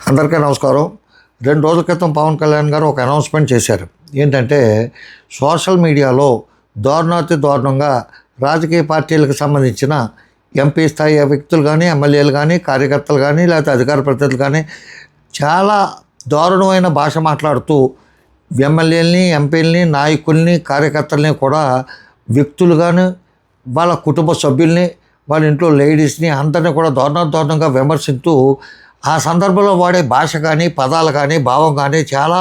అందరికీ నమస్కారం. 2 రోజుల క్రితం పవన్ కళ్యాణ్ గారు ఒక అనౌన్స్మెంట్ చేశారు. ఏంటంటే సోషల్ మీడియాలో దారుణాతి దారుణంగా రాజకీయ పార్టీలకు సంబంధించిన ఎంపీ స్థాయి వ్యక్తులు కానీ, ఎమ్మెల్యేలు కానీ, కార్యకర్తలు కానీ, లేకపోతే అధికార ప్రతినిధులు కానీ చాలా దారుణమైన భాష మాట్లాడుతూ ఎమ్మెల్యేలని, ఎంపీలని, నాయకుల్ని, కార్యకర్తల్ని కూడా వ్యక్తులుగాను, వాళ్ళ కుటుంబ సభ్యుల్ని, వాళ్ళ ఇంట్లో లేడీస్ని అందరినీ కూడా దారుణంగా విమర్శిస్తూ ఆ సందర్భంలో వాడే భాష కానీ, పదాలు కానీ, భావం కానీ చాలా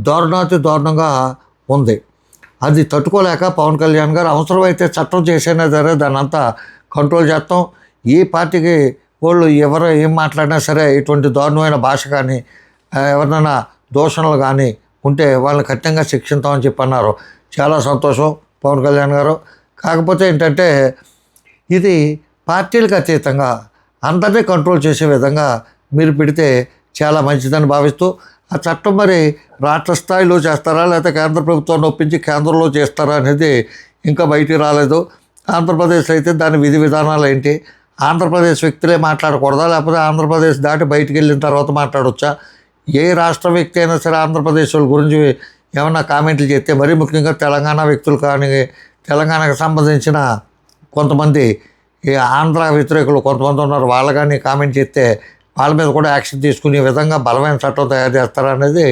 దారుణంగా ఉంది. అది తట్టుకోలేక పవన్ కళ్యాణ్ గారు అవసరమైతే చట్టం చేసినా సరే దాన్ని అంతా కంట్రోల్ చేస్తాం, ఏ పార్టీకి వాళ్ళు ఎవరు ఏం మాట్లాడినా సరే ఇటువంటి దారుణమైన భాష కానీ, ఎవరినైనా దూషణలు కానీ ఉంటే వాళ్ళని కఠినంగా శిక్షిస్తామని చెప్పి అన్నారు. చాలా సంతోషం పవన్ కళ్యాణ్ గారు. కాకపోతే ఏంటంటే ఇది పార్టీలకు అతీతంగా అందరినీ కంట్రోల్ చేసే విధంగా మీరు పెడితే చాలా మంచిదని భావిస్తూ, ఆ చట్టం మరి రాష్ట్ర స్థాయిలో చేస్తారా లేకపోతే కేంద్ర ప్రభుత్వాన్ని ఒప్పించి కేంద్రంలో చేస్తారా అనేది ఇంకా బయటికి రాలేదు. ఆంధ్రప్రదేశ్ అయితే దాని విధి విధానాలు ఏంటి, ఆంధ్రప్రదేశ్ వ్యక్తులే మాట్లాడకూడదా లేకపోతే ఆంధ్రప్రదేశ్ దాటి బయటికి వెళ్ళిన తర్వాత మాట్లాడవచ్చా? ఏ రాష్ట్ర వ్యక్తి అయినా సరే ఆంధ్రప్రదేశ్ వాళ్ళ గురించి ఏమన్నా కామెంట్లు చేస్తే, మరీ ముఖ్యంగా తెలంగాణ వ్యక్తులు కానీ, తెలంగాణకు సంబంధించిన కొంతమంది ఈ ఆంధ్ర వ్యతిరేకులు కొంతమంది ఉన్నారు, వాళ్ళు కానీ కామెంట్ చేస్తే వాళ్ళ మీద కూడా యాక్షన్ తీసుకునే విధంగా బలమైన చట్టం తయారు చేస్తారా అనేది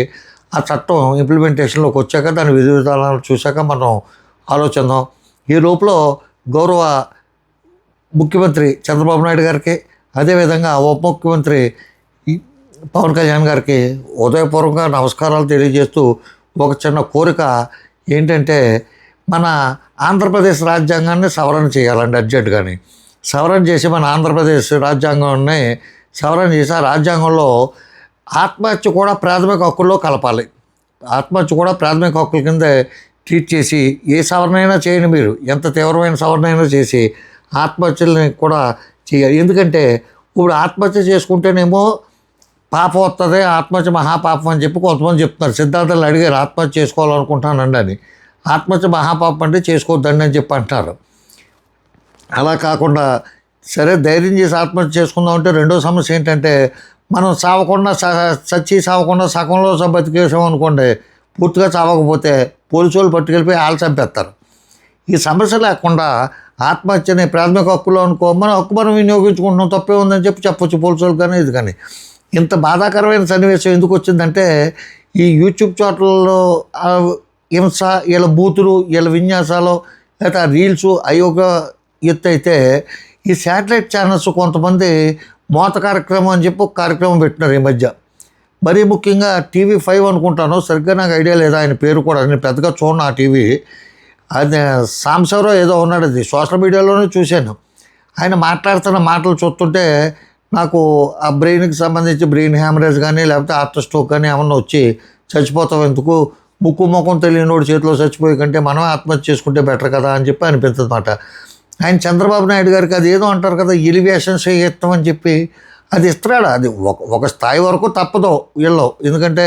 ఆ చట్టం ఇంప్లిమెంటేషన్లోకి వచ్చాక దాని విధి విధానాలు చూశాక మనం ఆలోచిద్దాం. ఈ లోపల గౌరవ ముఖ్యమంత్రి చంద్రబాబు నాయుడు గారికి, అదేవిధంగా ఉప ముఖ్యమంత్రి పవన్ కళ్యాణ్ గారికి ఉదయపూర్వకంగా నమస్కారాలు తెలియజేస్తూ ఒక చిన్న కోరిక ఏంటంటే, మన ఆంధ్రప్రదేశ్ రాజ్యాంగాన్ని సవరణ చేయాలండి అర్జెంటుగాని. సవరణ చేసి మన ఆంధ్రప్రదేశ్ రాజ్యాంగాన్ని సవరణ చేసి ఆ రాజ్యాంగంలో ఆత్మహత్య కూడా ప్రాథమిక హక్కుల్లో కలపాలి. ఆత్మహత్య కూడా ప్రాథమిక హక్కుల కింద ట్రీట్ చేసి ఏ సవరణ అయినా చేయండి, మీరు ఎంత తీవ్రమైన సవరణ అయినా చేసి ఆత్మహత్యల్ని కూడా చేయాలి. ఎందుకంటే ఇప్పుడు ఆత్మహత్య చేసుకుంటేనేమో పాపం వస్తుంది, ఆత్మహత్య మహాపాపం అని చెప్పి కొంతమంది చెప్తున్నారు. సిద్ధార్థులు అడిగారు ఆత్మహత్య చేసుకోవాలనుకుంటానండి అని. ఆత్మహత్య మహాపాపం అంటే చేసుకోవద్దండి అని చెప్పి అంటారు. అలా కాకుండా సరే ధైర్యం చేసి ఆత్మహత్య చేసుకుందామంటే రెండో సమస్య ఏంటంటే, మనం సావకుండా సావకుండా సగంలో బతికేసాం అనుకోండి, పూర్తిగా చావకపోతే పోలీసు వాళ్ళు పట్టుకెళ్ళిపోయి వాళ్ళు చంపేస్తారు. ఈ సమస్య లేకుండా ఆత్మహత్యని ప్రాథమిక హక్కులో అనుకో, మన హక్కు మనం వినియోగించుకుంటున్నాం, తప్పే ఉందని చెప్పొచ్చు పోలీసు వాళ్ళకి కానీ. ఇది కానీ ఇంత బాధాకరమైన సన్నివేశం ఎందుకు వచ్చిందంటే, ఈ యూట్యూబ్ ఛానల్లో హింస, వీళ్ళ బూతులు, వీళ్ళ విన్యాసాలు, లేకపోతే ఆ రీల్స్ అయోగ ఎత్తు అయితే ఈ శాటిలైట్ ఛానల్స్ కొంతమంది మోత కార్యక్రమం అని చెప్పి ఒక కార్యక్రమం పెట్టినారు ఈ మధ్య. మరీ ముఖ్యంగా TV5 అనుకుంటాను, సరిగ్గా నాకు ఐడియా లేదు ఆయన పేరు కూడా, నేను పెద్దగా చూడను ఆ టీవీ. అది సాంబశివరావు ఏదో ఉన్నాడు, అది సోషల్ మీడియాలోనే చూశాను. ఆయన మాట్లాడుతున్న మాటలు చూస్తుంటే నాకు ఆ బ్రెయిన్కి సంబంధించి బ్రెయిన్ హ్యామరేజ్ కానీ లేకపోతే హార్ట్ స్ట్రోక్ కానీ ఏమన్నా వచ్చి చచ్చిపోతాం ఎందుకు, ముక్కు ముఖం తెలియనోడి చేతిలో చచ్చిపోయే కంటే మనం ఆత్మహత్య చేసుకుంటే బెటర్ కదా అని చెప్పి అనిపిస్తుంది అన్నమాట. ఆయన చంద్రబాబు నాయుడు గారికి అది ఏదో అంటారు కదా, ఎలివేషన్స్ ఇస్తాం అని చెప్పి అది ఇస్తున్నాడు. అది ఒక స్థాయి వరకు తప్పదు వీళ్ళు, ఎందుకంటే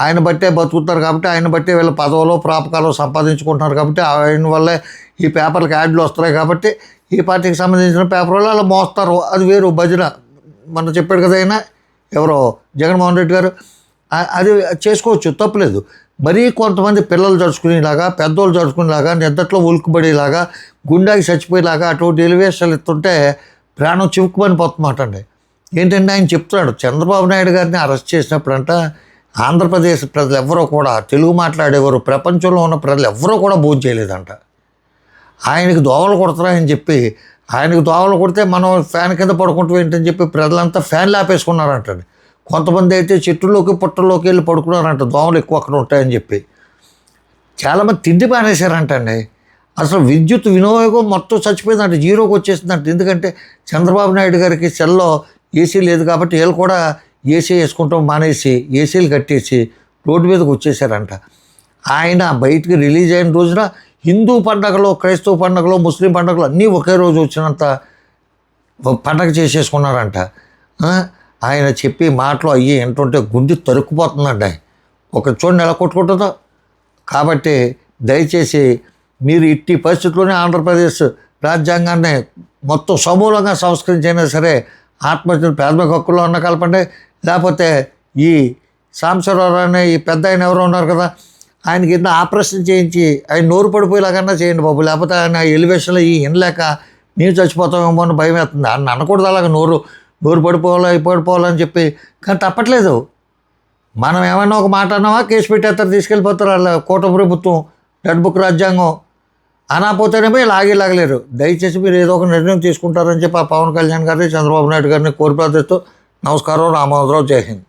ఆయన బట్టే బతుకుతారు కాబట్టి, ఆయన బట్టే వీళ్ళ పదవులు ప్రాపకాలు సంపాదించుకుంటున్నారు కాబట్టి, ఆయన వల్లే ఈ పేపర్లకు యాడ్లు వస్తున్నాయి కాబట్టి ఈ పార్టీకి సంబంధించిన పేపర్ వాళ్ళు అలా మోస్తారు. అది వేరు భజన. మనం చెప్పాడు కదా ఆయన ఎవరో జగన్మోహన్ రెడ్డి గారు, అది చేసుకోవచ్చు, తప్పులేదు. మరీ కొంతమంది పిల్లలు జరుచుకునేలాగా, పెద్దోళ్ళు జరుచుకునేలాగా, నిద్దట్లో ఉలుకుబడేలాగా, గుండెకి చచ్చిపోయేలాగా అటువంటి ఎలివేషన్లు ఇస్తుంటే ప్రాణం చివుక్కుమని పోతుందన్నమాట అండి. ఏంటంటే ఆయన చెప్తున్నాడు, చంద్రబాబు నాయుడు గారిని అరెస్ట్ చేసినప్పుడంట ఆంధ్రప్రదేశ్ ప్రజలు ఎవరో కూడా, తెలుగు మాట్లాడేవారు ప్రపంచంలో ఉన్న ప్రజలు ఎవరో కూడా భోజనం చేయలేదంట. ఆయనకి దోవలు కొడతారని చెప్పి, ఆయనకు దోవలు కొడితే మనం ఫ్యాన్ కింద పడుకుంటూ ఏంటని చెప్పి ప్రజలంతా ఫ్యాన్లు ఆపేసుకున్నారంటండి. కొంతమంది అయితే చెట్టులోకి పుట్టల్లోకి వెళ్ళి పడుకున్నారంట, దోమలు ఎక్కువ అక్కడ ఉంటాయని చెప్పి. చాలామంది తిండి మానేశారంటండి. అసలు విద్యుత్ వినియోగం మొత్తం చచ్చిపోయిందంట, జీరోకి వచ్చేసిందంట. ఎందుకంటే చంద్రబాబు నాయుడు గారికి సెల్లో ఏసీ లేదు కాబట్టి వీళ్ళు కూడా ఏసీ వేసుకుంటాం మానేసి ఏసీలు కట్టేసి రోడ్డు మీదకి వచ్చేసారంట. ఆయన బయటికి రిలీజ్ అయిన రోజున హిందూ పండగలో, క్రైస్తవ పండగలో, ముస్లిం పండగలు అన్నీ ఒకే రోజు వచ్చినంత పండగ చేసేసుకున్నారంట. ఆయన చెప్పి మాటలు అయ్యి ఏంటంటే గుండె తరుక్కుపోతుందండి. ఒక చూడండి ఎలా కొట్టుకుంటుందో. కాబట్టి దయచేసి మీరు ఇట్టి పరిస్థితుల్లోనే ఆంధ్రప్రదేశ్ రాజ్యాంగాన్ని మొత్తం సమూలంగా సంస్కరించైనా సరే ఆత్మహత్యను ప్రాథమిక హక్కుల్లో ఉన్న కలపండి, లేకపోతే ఈ సాంబశివరావు అనే ఈ పెద్ద ఆయన ఎవరో ఉన్నారు కదా, ఆయన కింద ఆపరేషన్ చేయించి ఆయన నోరు పడిపోయేలాగన్నా చేయండి బాబు. లేకపోతే ఆయన ఎలివేషన్లో ఈ వినలేక మేము చచ్చిపోతామేమో అని భయం వేస్తుంది. ఆయన అనకూడదు అలాగ నోరు పడిపోవాలని చెప్పి. కానీ తప్పట్లేదు. మనం ఏమైనా ఒక మాట అన్నామా కేసు పెట్టేస్తారు, తీసుకెళ్ళిపోతారు వాళ్ళ కూటమి ప్రభుత్వం, రెడ్ బుక్ రాజ్యాంగం. అనకపోతేనేమో లాగలేరు. దయచేసి మీరు ఏదో ఒక నిర్ణయం తీసుకుంటారని చెప్పి ఆ పవన్ కళ్యాణ్ గారిని, చంద్రబాబు నాయుడు గారిని కోరి ప్రార్థిస్తూ నమస్కారం. రామోజీరావు. జై హింద్.